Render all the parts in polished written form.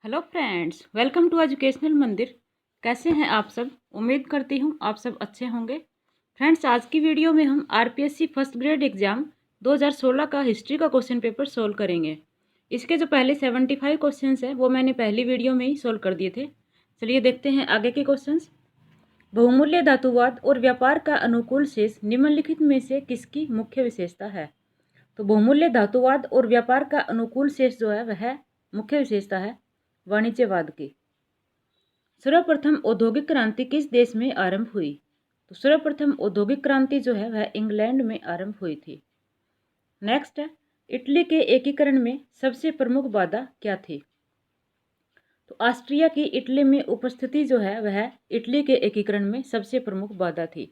Hello friends, welcome to educational Mandir. कैसे हैं आप सब? उम्मीद करती हूँ आप सब अच्छे होंगे। फ्रेंड्स, आज की वीडियो में हम आरपीएससी फर्स्ट ग्रेड एग्जाम 2016 का हिस्ट्री का क्वेश्चन पेपर सोल्व करेंगे। इसके जो पहले 75 क्वेश्चंस हैं वो मैंने पहली वीडियो में ही सोल्व कर दिए थे। चलिए देखते हैं आगे के क्वेश्चंस। बहुमूल्य धातुवाद और व्यापार का अनुकूल शेष निम्नलिखित में से किसकी मुख्य विशेषता है? तो बहुमूल्य धातुवाद और व्यापार का अनुकूल शेष जो है वह मुख्य विशेषता है वाणिज्यवाद की। सर्वप्रथम औद्योगिक क्रांति किस देश में आरंभ हुई? तो सर्वप्रथम औद्योगिक क्रांति जो है वह इंग्लैंड में आरंभ हुई थी। नेक्स्ट है, इटली के एकीकरण में सबसे प्रमुख बाधा क्या थी? तो ऑस्ट्रिया की इटली में उपस्थिति जो है वह इटली के एकीकरण में सबसे प्रमुख बाधा थी।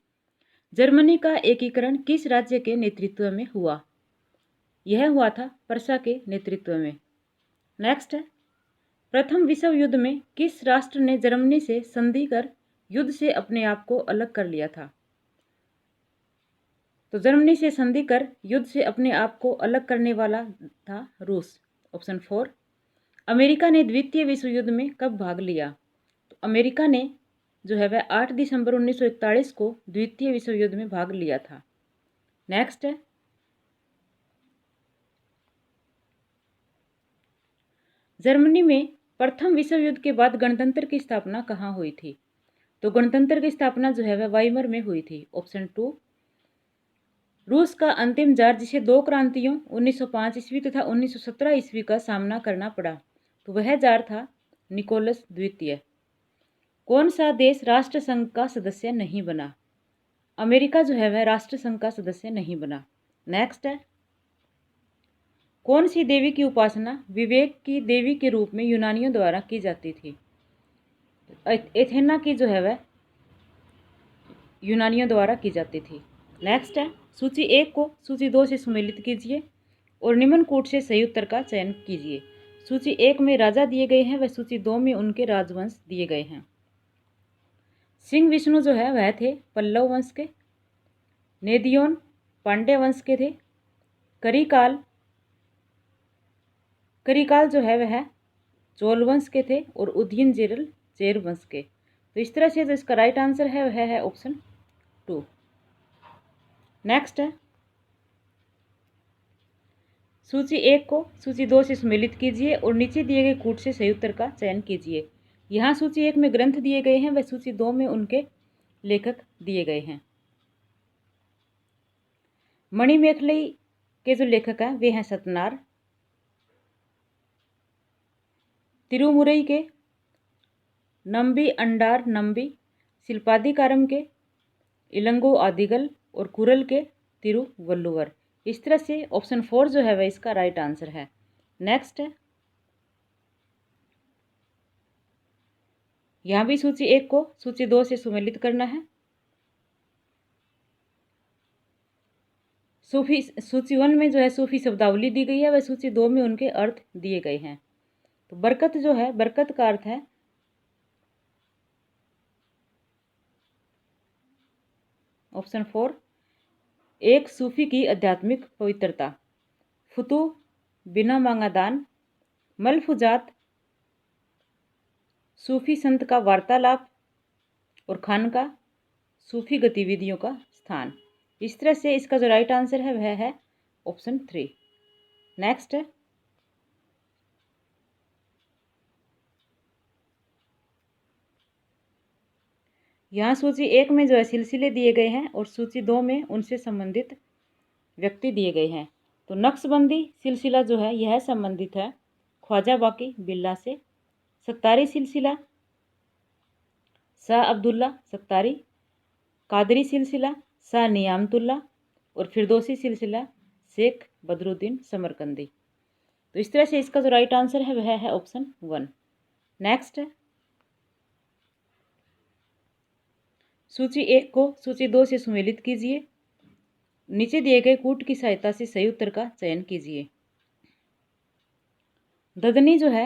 जर्मनी का एकीकरण किस राज्य के नेतृत्व में हुआ? यह हुआ था प्रशा के नेतृत्व में। नेक्स्ट है, प्रथम विश्व युद्ध में किस राष्ट्र ने जर्मनी से संधि कर युद्ध से अपने आप को अलग कर लिया था? तो जर्मनी से संधि कर युद्ध से अपने आप को अलग करने वाला था रूस। ऑप्शन 4। अमेरिका ने द्वितीय विश्व युद्ध में कब भाग लिया? तो अमेरिका ने जो है वह 8 दिसंबर 1941 को द्वितीय विश्व युद्ध में भाग लिया था। नेक्स्ट है, जर्मनी में प्रथम विश्व युद्ध के बाद गणतंत्र की स्थापना कहाँ हुई थी? तो गणतंत्र की स्थापना जो है वह वाइमर में हुई थी। ऑप्शन 2। रूस का अंतिम जार जिसे दो क्रांतियों 1905 ईस्वी तथा 1917 ईस्वी का सामना करना पड़ा, तो वह जार था निकोलस द्वितीय। कौन सा देश राष्ट्र संघ का सदस्य नहीं बना? अमेरिका जो है वह राष्ट्र संघ का सदस्य नहीं बना। नेक्स्ट है, कौन सी देवी की उपासना विवेक की देवी के रूप में यूनानियों द्वारा की जाती थी? एथेना की जो है वह यूनानियों द्वारा की जाती थी। नेक्स्ट है, सूची 1 को सूची 2 से सुमेलित कीजिए और निम्न कूट से सही उत्तर का चयन कीजिए। सूची 1 में राजा दिए गए हैं व सूची 2 में उनके राजवंश दिए गए हैं। सिंह विष्णु जो है वह थे पल्लव वंश के। नेदियोन पांड्य वंश के थे। करिकाल जो है वह चोल वंश के थे और उदयन जेरल चेर वंश के। तो इस तरह से जो इसका राइट आंसर है वह है ऑप्शन 2। नेक्स्ट है, सूची 1 को सूची 2 से सम्मिलित कीजिए और नीचे दिए गए कूट से सही उत्तर का चयन कीजिए। यहाँ सूची 1 में ग्रंथ दिए गए हैं व सूची 2 में उनके लेखक दिए गए हैं। मणिमेखलई के जो लेखक हैं वे हैं सतनार। तिरुमुरई के नंबी अंडार नंबी। शिल्पादिकारम के इलंगो आदिगल और कुरल के तिरुवल्लुवर। इस तरह से ऑप्शन 4 जो है वह इसका राइट आंसर है। नेक्स्ट है, यहाँ भी सूची 1 को सूची 2 से सुमेलित करना है। सूफी सूची 1 में जो है सूफी शब्दावली दी गई है वह सूची 2 में उनके अर्थ दिए गए हैं। तो बरकत जो है, बरकत का अर्थ है ऑप्शन 4 एक सूफी की आध्यात्मिक पवित्रता। फुतू बिना मांगा दान। मलफुजात सूफी संत का वार्तालाप और खानका सूफी गतिविधियों का स्थान। इस तरह से इसका जो राइट आंसर है वह है ऑप्शन 3। नेक्स्ट है, यहाँ सूची 1 में जो है सिलसिले दिए गए हैं और सूची 2 में उनसे संबंधित व्यक्ति दिए गए हैं। तो नक्शबंदी सिलसिला जो है यह संबंधित है ख्वाजा बाकी बिल्ला से। सत्तारी सिलसिला शाह अब्दुल्ला सत्तारी। कादरी सिलसिला शाह नियामतुल्ला और फिरदौसी सिलसिला शेख बदरुद्दीन समरकंदी। तो इस तरह से इसका जो राइट आंसर है वह है ऑप्शन 1। नेक्स्ट है, सूची 1 को सूची 2 से सुमेलित कीजिए। नीचे दिए गए कूट की सहायता से सही उत्तर का चयन कीजिए। ददनी जो है,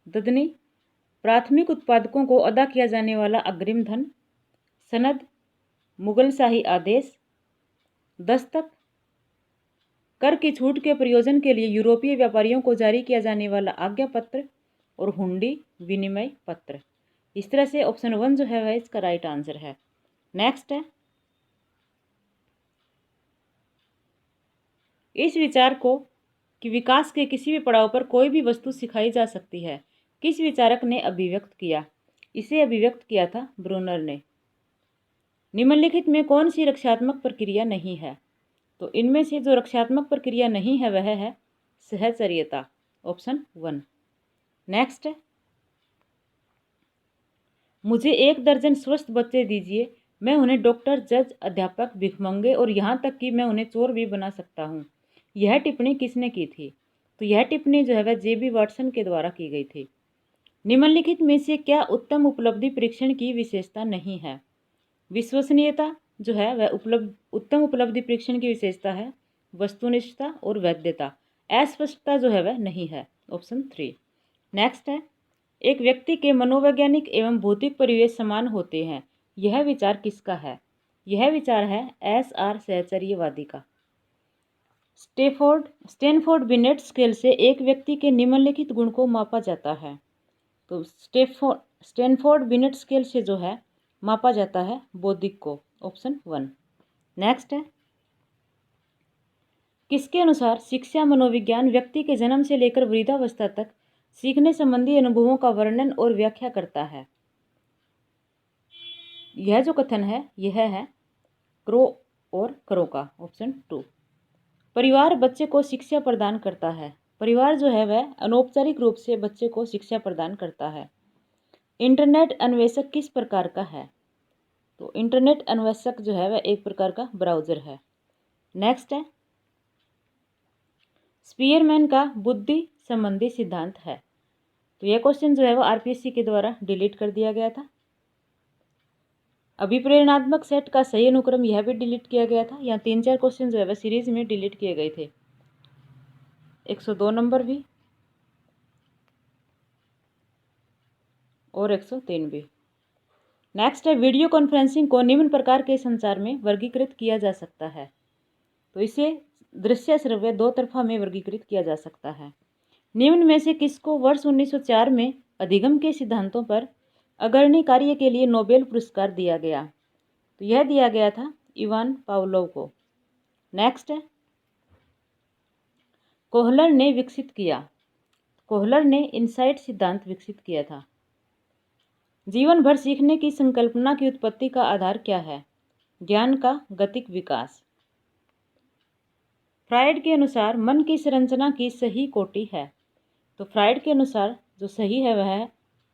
ददनी प्राथमिक उत्पादकों को अदा किया जाने वाला अग्रिम धन। सनद मुगल शाही आदेश। दस्तक कर की छूट के प्रयोजन के लिए यूरोपीय व्यापारियों को जारी किया जाने वाला आज्ञा पत्र। और हुंडी विनिमय पत्र। इस तरह से ऑप्शन 1 जो है वह इसका राइट आंसर है। नेक्स्ट है, इस विचार को कि विकास के किसी भी पड़ाव पर कोई भी वस्तु सिखाई जा सकती है, किस विचारक ने अभिव्यक्त किया? इसे अभिव्यक्त किया था ब्रूनर ने। निम्नलिखित में कौन सी रक्षात्मक प्रक्रिया नहीं है? तो इनमें से जो रक्षात्मक प्रक्रिया नहीं है वह है सहचर्यता, ऑप्शन 1। नेक्स्ट है, मुझे 1 दर्जन स्वस्थ बच्चे दीजिए, मैं उन्हें डॉक्टर, जज, अध्यापक, भिखमंगे और यहाँ तक कि मैं उन्हें चोर भी बना सकता हूँ। यह टिप्पणी किसने की थी? तो यह टिप्पणी जो है वह जे.बी. वाटसन के द्वारा की गई थी। निम्नलिखित में से क्या उत्तम उपलब्धि परीक्षण की विशेषता नहीं है? विश्वसनीयता जो है वह उत्तम उपलब्धि परीक्षण की विशेषता है वस्तुनिष्ठता और वैधता। अस्पष्टता जो है वह नहीं है, ऑप्शन 3। नेक्स्ट है, एक व्यक्ति के मनोवैज्ञानिक एवं भौतिक परिवेश समान होते हैं, यह विचार किसका है? यह विचार है एस.आर. सहचर्यवादी का। स्टैनफोर्ड बिनेट स्केल से एक व्यक्ति के निम्नलिखित गुण को मापा जाता है। तो स्टैनफोर्ड बिनेट स्केल से जो है मापा जाता है बौद्धिक को, ऑप्शन 1। नेक्स्ट है, किसके अनुसार शिक्षा मनोविज्ञान व्यक्ति के जन्म से लेकर वृद्धावस्था तक सीखने संबंधी अनुभवों का वर्णन और व्याख्या करता है? यह जो कथन है यह है क्रो और करो का, ऑप्शन 2। परिवार बच्चे को शिक्षा प्रदान करता है। परिवार जो है वह अनौपचारिक रूप से बच्चे को शिक्षा प्रदान करता है। इंटरनेट अन्वेषक किस प्रकार का है? तो इंटरनेट अन्वेषक जो है वह एक प्रकार का ब्राउज़र है। नेक्स्ट है, स्पीयरमैन का बुद्धि संबंधी सिद्धांत है। तो यह क्वेश्चन जो है वो आरपीएससी के द्वारा डिलीट कर दिया गया था। अभिप्रेरणात्मक सेट का सही अनुक्रम यह भी डिलीट किया गया था। यहाँ 3-4 क्वेश्चन जो है वह सीरीज में डिलीट किए गए थे, 102 नंबर भी और 103 भी। नेक्स्ट है, वीडियो कॉन्फ्रेंसिंग को निम्न प्रकार के संचार में वर्गीकृत किया जा सकता है। तो इसे दृश्य श्रव्य दो तरफा में वर्गीकृत किया जा सकता है। निम्न में से किसको वर्ष 1904 में अधिगम के सिद्धांतों पर अग्रणी कार्य के लिए नोबेल पुरस्कार दिया गया? तो यह दिया गया था इवान पावलोव को। नेक्स्ट है, कोहलर ने विकसित किया। कोहलर ने इनसाइट सिद्धांत विकसित किया था। जीवन भर सीखने की संकल्पना की उत्पत्ति का आधार क्या है? ज्ञान का गतिक विकास। फ्रायड के अनुसार मन की संरचना की सही कोटि है। तो फ्रायड के अनुसार जो सही है वह है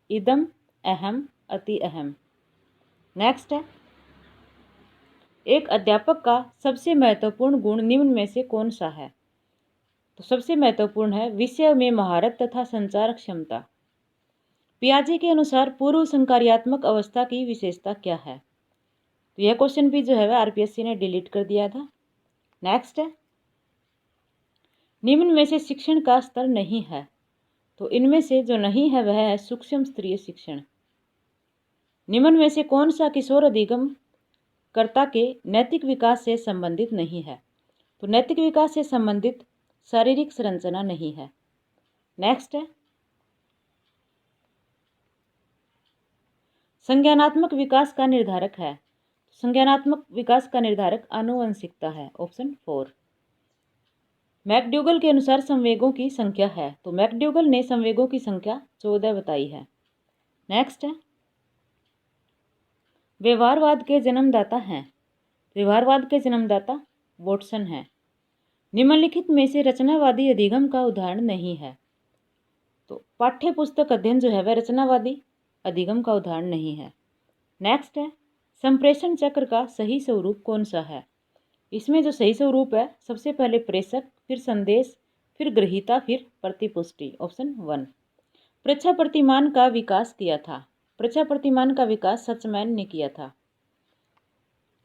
इदम, अहम, अति अहम। नेक्स्ट है, एक अध्यापक का सबसे महत्वपूर्ण गुण निम्न में से कौन सा है? तो सबसे महत्वपूर्ण है विषय में महारत तथा संचार क्षमता। पियाजे के अनुसार पूर्व संकार्यात्मक अवस्था की विशेषता क्या है? तो यह क्वेश्चन भी जो है वह आरपीएससी ने डिलीट कर दिया था। नेक्स्ट है, निम्न में से शिक्षण का स्तर नहीं है। तो इनमें से जो नहीं है वह है सूक्ष्म स्तरीय शिक्षण। निम्न में से कौन सा किशोर अधिगम कर्ता के नैतिक विकास से संबंधित नहीं है? तो नैतिक विकास से संबंधित शारीरिक संरचना नहीं है। नेक्स्ट है, संज्ञानात्मक विकास का निर्धारक है। संज्ञानात्मक विकास का निर्धारक आनुवंशिकता है, ऑप्शन 4। मैकडूगल के अनुसार संवेगों की संख्या है। तो मैकडूगल ने संवेगों की संख्या 14 बताई है। नेक्स्ट है, व्यवहारवाद के जन्मदाता हैं। व्यवहारवाद के जन्मदाता वॉटसन हैं। निम्नलिखित में से रचनावादी अधिगम का उदाहरण नहीं है। तो पाठ्य पुस्तक अध्ययन जो है वह रचनावादी अधिगम का उदाहरण नहीं है। नेक्स्ट है, संप्रेषण चक्र का सही स्वरूप कौन सा है? इसमें जो सही स्वरूप है सबसे पहले प्रेषक, फिर संदेश, फिर ग्रहीता, फिर प्रतिपुष्टि, ऑप्शन 1। परीक्षा प्रतिमान का विकास किया था। परीक्षा प्रतिमान का विकास सचमैन ने किया था।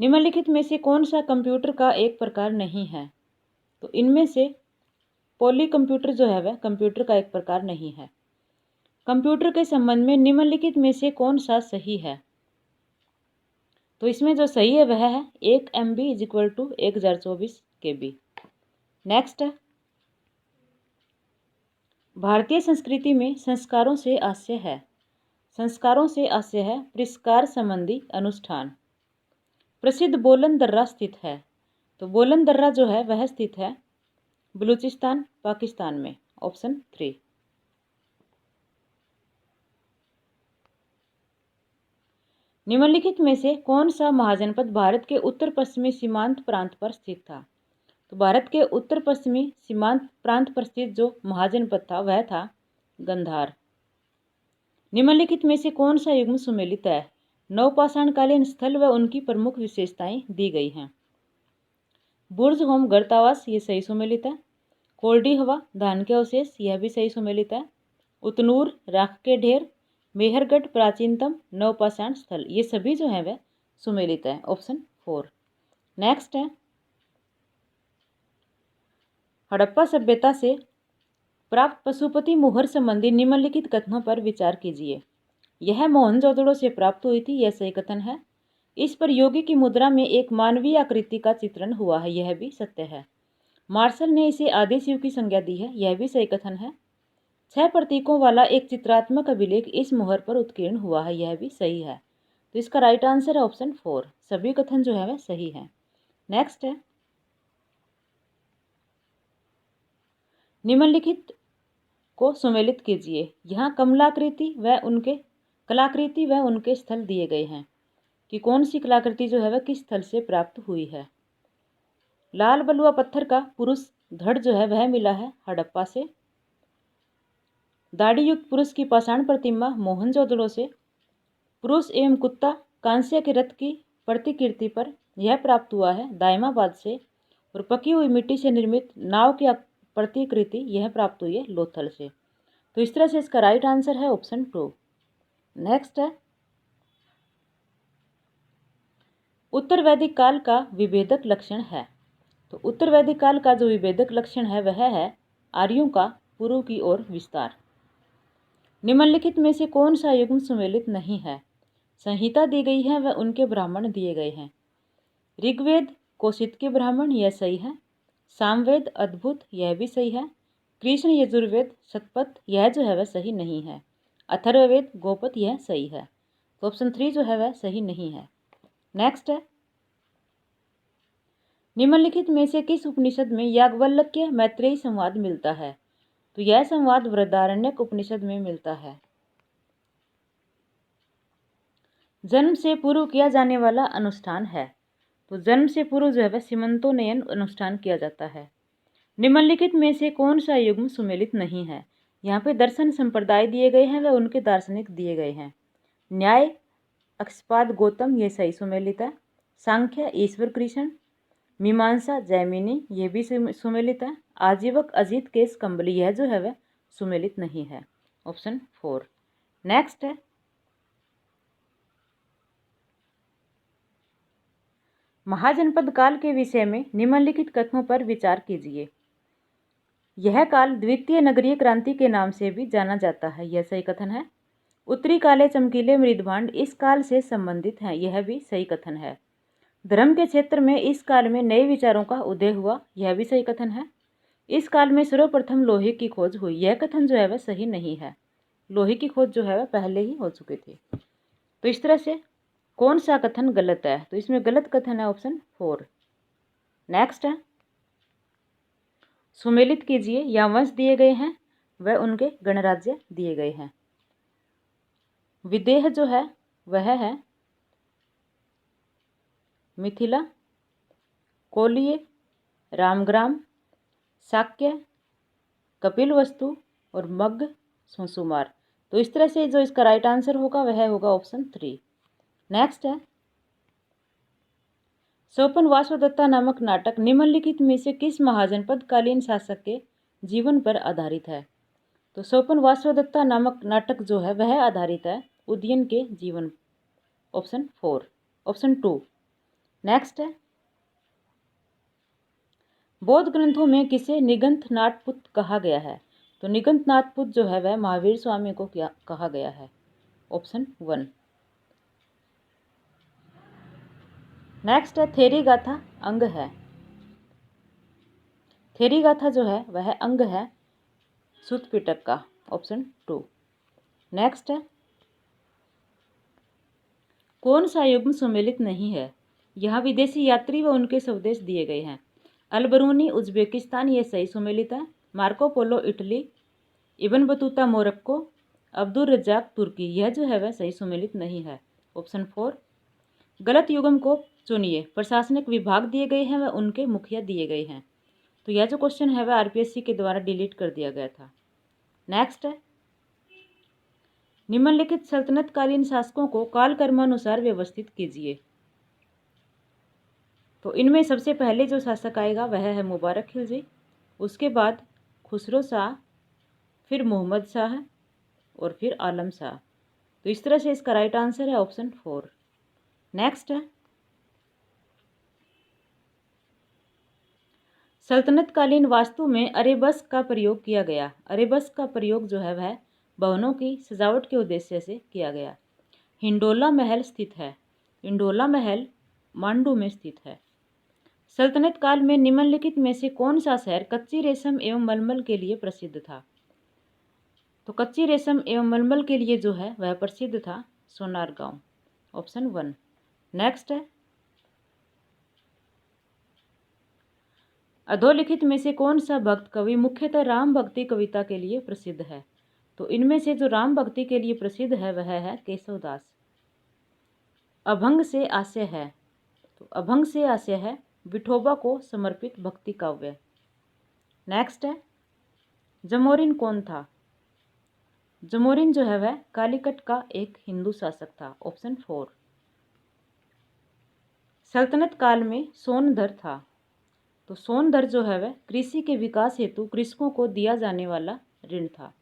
निम्नलिखित में से कौन सा कंप्यूटर का एक प्रकार नहीं है? तो इनमें से पॉली कंप्यूटर जो है वह कंप्यूटर का एक प्रकार नहीं है। कंप्यूटर के संबंध में निम्नलिखित में से कौन सा सही है? तो इसमें जो सही है वह है 1 MB = 1024 KB। नेक्स्ट है, भारतीय संस्कृति में संस्कारों से आशय है, संस्कारों से आशय है पुरस्कार संबंधी अनुष्ठान। प्रसिद्ध बोलन दर्रा स्थित है, तो बोलन दर्रा जो है वह स्थित है बलूचिस्तान पाकिस्तान में। ऑप्शन 3। निम्नलिखित में से कौन सा महाजनपद भारत के उत्तर पश्चिमी सीमांत प्रांत पर स्थित था? तो भारत के उत्तर पश्चिमी सीमांत प्रांत पर स्थित जो महाजनपद था वह था गंधार। निम्नलिखित में से कौन सा युग्म सुमेलित है? नवपाषाणकालीन स्थल व उनकी प्रमुख विशेषताएं दी गई हैं। बुर्ज होम गर्तावास ये सही सुमेलित है। कोल्डी हवा धान के अवशेष यह भी सही सुमेलित है। उतनूर राख के ढेर, मेहरगढ़ प्राचीनतम नवपाषाण स्थल ये सभी जो है वह सुमेलित है। ऑप्शन 4। नेक्स्ट है हड़प्पा सभ्यता से प्राप्त पशुपति मुहर संबंधी निम्नलिखित कथनों पर विचार कीजिए। यह मोहनजोदड़ो से प्राप्त हुई थी, यह सही कथन है। इस पर योगी की मुद्रा में एक मानवीय आकृति का चित्रण हुआ है, यह भी सत्य है। मार्शल ने इसे आदि शिव की संज्ञा दी है, यह भी सही कथन है। 6 प्रतीकों वाला एक चित्रात्मक अभिलेख इस मुहर पर उत्कीर्ण हुआ है, यह भी सही है। तो इसका राइट आंसर है ऑप्शन 4। सभी कथन जो है वह सही है। नेक्स्ट है निम्नलिखित को सुमेलित कीजिए। यहाँ कलाकृति व उनके स्थल दिए गए हैं कि कौन सी कलाकृति जो है वह किस स्थल से प्राप्त हुई है। लाल बलुआ पत्थर का पुरुष धड़ जो है वह मिला है हड़प्पा से। दाढ़ी युक्त पुरुष की पाषाण प्रतिमा मोहनजोदड़ो से। पुरुष एवं कुत्ता कांस्य के रथ की प्रतिकृति पर यह प्राप्त हुआ है दायमाबाद से। और पकी हुई मिट्टी से निर्मित नाव की प्रतिकृति यह प्राप्त हुई है लोथल से। तो इस तरह से इसका राइट आंसर है ऑप्शन 2। नेक्स्ट है उत्तर वैदिक काल का विभेदक लक्षण है। तो उत्तर वैदिक काल का जो विभेदक लक्षण है वह है आर्यों का पूर्व की ओर विस्तार। निम्नलिखित में से कौन सा युग्म सुमेलित नहीं है? संहिता दी गई है व उनके ब्राह्मण दिए गए हैं। ऋग्वेद कौशिक के ब्राह्मण यह सही है। सामवेद अद्भुत यह भी सही है। कृष्ण यजुर्वेद शतपथ यह जो है वह सही नहीं है। अथर्ववेद गोपथ यह सही है। तो ऑप्शन 3 जो है वह सही नहीं है। नेक्स्ट है निम्नलिखित में से किस उपनिषद में याज्ञवल्क्य मैत्रेयी संवाद मिलता है? तो यह संवाद बृहदारण्यक उपनिषद में मिलता है। जन्म से पूर्व किया जाने वाला अनुष्ठान है। तो जन्म से पूर्व जो है वह सीमंतोन्नयन अनुष्ठान किया जाता है। निम्नलिखित में से कौन सा युग्म सुमेलित नहीं है? यहाँ पे दर्शन संप्रदाय दिए गए हैं व उनके दार्शनिक दिए गए हैं। न्याय अक्षपाद गौतम ये सही सुमेलित है। सांख्य ईश्वर कृष्ण। मीमांसा जैमिनी ये भी सुमेलित है। आजीवक अजीत केस कंबली यह जो है वह सुमेलित नहीं है। ऑप्शन 4। नेक्स्ट है महाजनपद काल के विषय में निम्नलिखित कथनों पर विचार कीजिए। यह काल द्वितीय नगरीय क्रांति के नाम से भी जाना जाता है, यह सही कथन है। उत्तरी काले चमकीले मृदभांड इस काल से संबंधित हैं, यह भी सही कथन है। धर्म के क्षेत्र में इस काल में नए विचारों का उदय हुआ, यह भी सही कथन है। इस काल में सर्वप्रथम लोहे की खोज हुई, यह कथन जो है वह सही नहीं है। लोहे की खोज जो है वह पहले ही हो चुकी थी। तो इस तरह से कौन सा कथन गलत है? तो इसमें गलत कथन है ऑप्शन 4। नेक्स्ट है सुमेलित कीजिए। या वंश दिए गए हैं वह उनके गणराज्य दिए गए हैं। विदेह जो है वह है मिथिला, कोलिय, रामग्राम, शाक्य, कपिलवस्तु और मगध सुसुमार। तो इस तरह से जो इसका राइट आंसर होगा वह होगा ऑप्शन 3। नेक्स्ट है सोपन वासवदत्ता नामक नाटक निम्नलिखित में से किस महाजनपद कालीन शासक के जीवन पर आधारित है? तो सोपन वासवदत्ता नामक नाटक जो है वह आधारित है उदयन के जीवन। ऑप्शन 4। ऑप्शन 2। नेक्स्ट है बौद्ध ग्रंथों में किसे निगंथ नाटपुत कहा गया है? तो निगंथ नाटपुत जो है वह महावीर स्वामी को क्या कहा गया है? ऑप्शन 1। नेक्स्ट है थेरी गाथा अंग है। थेरी गाथा जो है वह अंग है सुत पिटक का, ऑप्शन 2। नेक्स्ट है, कौन सा युग्म सुमेलित नहीं है? यहाँ विदेशी यात्री व उनके स्वदेश दिए गए हैं। अलबरूनी उज्बेकिस्तान ये सही सुमेलित है। Marco Polo Italy, Ibn Battuta Morocco, Abdul Razzaq तुर्की, यह जो है वह सही सुमेलित नहीं है, ऑप्शन 4। गलत युग्म को चुनिए। प्रशासनिक विभाग दिए गए हैं व उनके मुखिया दिए गए हैं। तो यह जो क्वेश्चन है वह आरपीएससी के द्वारा डिलीट कर दिया गया था। नेक्स्ट है, निम्नलिखित सल्तनतकालीन शासकों को कालक्रमानुसार व्यवस्थित कीजिए। तो इनमें सबसे पहले जो शासक आएगा वह है मुबारक खिलजी, उसके बाद खुसरो शाह, फिर मोहम्मद शाह और फिर आलम शाह। तो इस तरह से इसका राइट आंसर है ऑप्शन 4। नेक्स्ट है, सल्तनतकालीन वास्तु में अरेबस्क का प्रयोग किया गया। अरेबस्क का प्रयोग जो है वह भवनों की सजावट के उद्देश्य से किया गया। हिंडोला महल स्थित है। हिंडोला महल मांडू में स्थित है। सल्तनत काल में निम्नलिखित में से कौन सा शहर कच्ची रेशम एवं मलमल के लिए प्रसिद्ध था? तो कच्ची रेशम एवं मलमल के लिए जो है वह प्रसिद्ध था सोनारगांव, ऑप्शन 1। नेक्स्ट है, अधोलिखित में से कौन सा भक्त कवि मुख्यतः राम भक्ति कविता के लिए प्रसिद्ध है? तो इनमें से जो राम भक्ति के लिए प्रसिद्ध है वह है केशवदास। अभंग से आशय है, तो अभंग से आशय है विठोबा को समर्पित भक्ति काव्य। नेक्स्ट है, जमोरिन कौन था? जमोरिन जो है वह कालीकट का एक हिंदू शासक था, ऑप्शन 4। सल्तनत काल में सोनधर था। तो सोनधर जो है वह कृषि के विकास हेतु कृषकों को दिया जाने वाला ऋण था।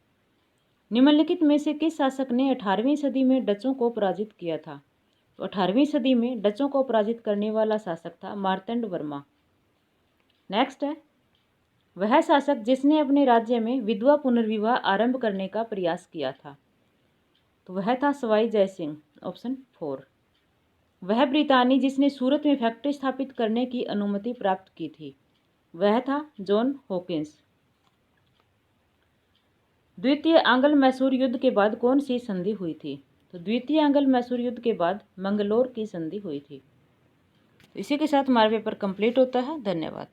निम्नलिखित में से किस शासक ने 18वीं सदी में डचों को पराजित किया था? तो 18वीं सदी में डचों को पराजित करने वाला शासक था मार्तंड वर्मा। नेक्स्ट है, वह शासक जिसने अपने राज्य में विधवा पुनर्विवाह आरंभ करने का प्रयास किया था। तो वह था सवाई जयसिंह, ऑप्शन 4। वह ब्रितानी जिसने सूरत में फैक्ट्री स्थापित करने की अनुमति प्राप्त की थी, वह था जॉन हॉकिंस। द्वितीय आंग्ल मैसूर युद्ध के बाद कौन सी संधि हुई थी? तो द्वितीय आंग्ल मैसूर युद्ध के बाद मंगलोर की संधि हुई थी। इसी के साथ हमारा पेपर कंप्लीट होता है। धन्यवाद।